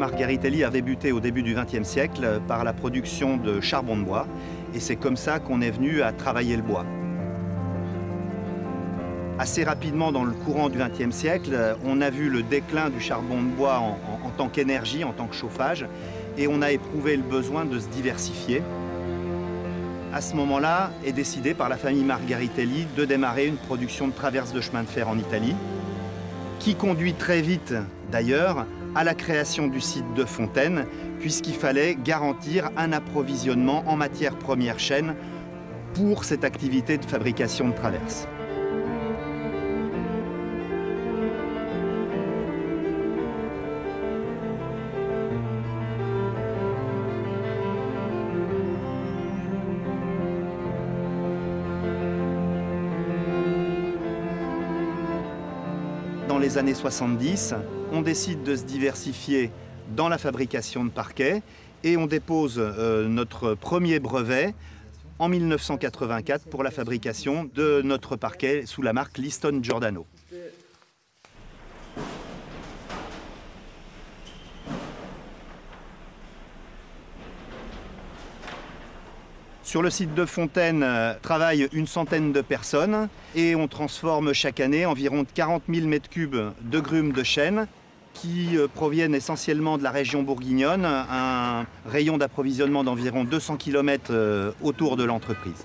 Margaritelli a débuté au début du XXe siècle par la production de charbon de bois. Et c'est comme ça qu'on est venu à travailler le bois. Assez rapidement, dans le courant du XXe siècle, on a vu le déclin du charbon de bois en tant qu'énergie, en tant que chauffage, et on a éprouvé le besoin de se diversifier. À ce moment-là, est décidé par la famille Margaritelli de démarrer une production de traverses de chemin de fer en Italie, qui conduit très vite, d'ailleurs, à la création du site de Fontaine, puisqu'il fallait garantir un approvisionnement en matières premières chaînes pour cette activité de fabrication de traverses. Dans les années 70, on décide de se diversifier dans la fabrication de parquets et on dépose notre premier brevet en 1984 pour la fabrication de notre parquet sous la marque Liston Giordano. Sur le site de Fontaine travaillent une centaine de personnes et on transforme chaque année environ 40 000 m3 de grumes de chêne qui proviennent essentiellement de la région bourguignonne, un rayon d'approvisionnement d'environ 200 km autour de l'entreprise.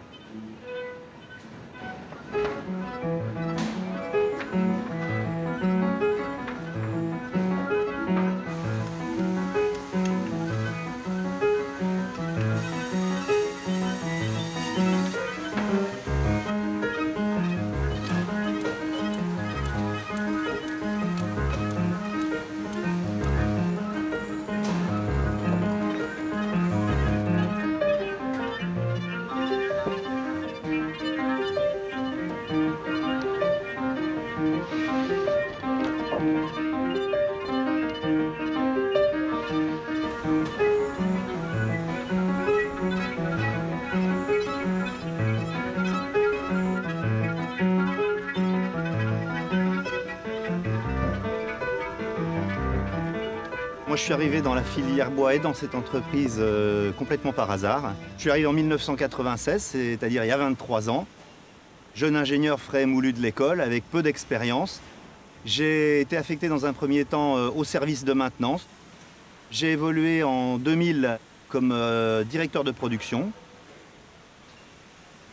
Moi, je suis arrivé dans la filière bois et dans cette entreprise complètement par hasard. Je suis arrivé en 1996, c'est-à-dire il y a 23 ans. Jeune ingénieur frais et moulu de l'école, avec peu d'expérience. J'ai été affecté dans un premier temps au service de maintenance. J'ai évolué en 2000 comme directeur de production.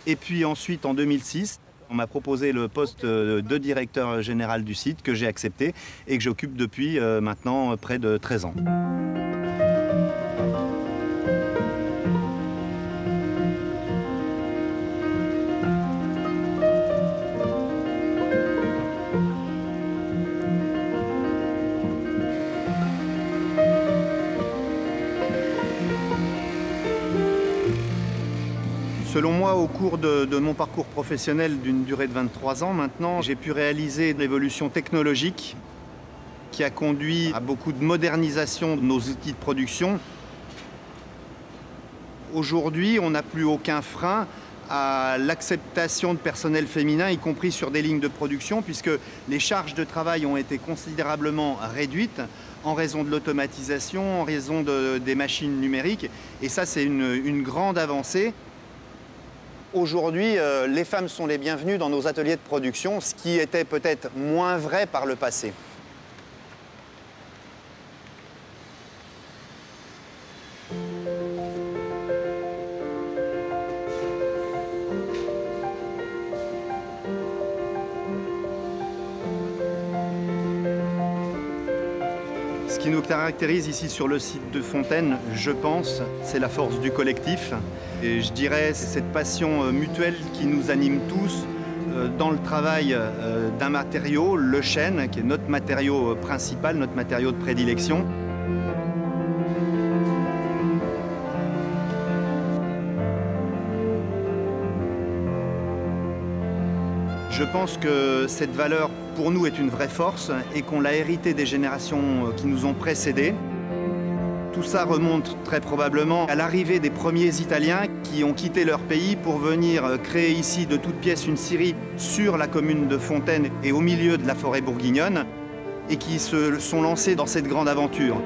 Et puis ensuite, en 2006, on m'a proposé le poste de directeur général du site que j'ai accepté et que j'occupe depuis maintenant près de 13 ans. Selon moi, au cours de mon parcours professionnel d'une durée de 23 ans maintenant, j'ai pu réaliser l'évolution technologique qui a conduit à beaucoup de modernisation de nos outils de production. Aujourd'hui, on n'a plus aucun frein à l'acceptation de personnel féminin, y compris sur des lignes de production, puisque les charges de travail ont été considérablement réduites en raison de l'automatisation, en raison des machines numériques. Et ça, c'est une grande avancée. Aujourd'hui, les femmes sont les bienvenues dans nos ateliers de production, ce qui était peut-être moins vrai par le passé. Ce qui nous caractérise ici sur le site de Fontaine, je pense, c'est la force du collectif. Et je dirais, c'est cette passion mutuelle qui nous anime tous dans le travail d'un matériau, le chêne, qui est notre matériau principal, notre matériau de prédilection. Je pense que cette valeur, pour nous, est une vraie force et qu'on l'a héritée des générations qui nous ont précédés. Tout ça remonte très probablement à l'arrivée des premiers Italiens qui ont quitté leur pays pour venir créer ici de toutes pièces une scierie sur la commune de Fontaine et au milieu de la forêt bourguignonne et qui se sont lancés dans cette grande aventure.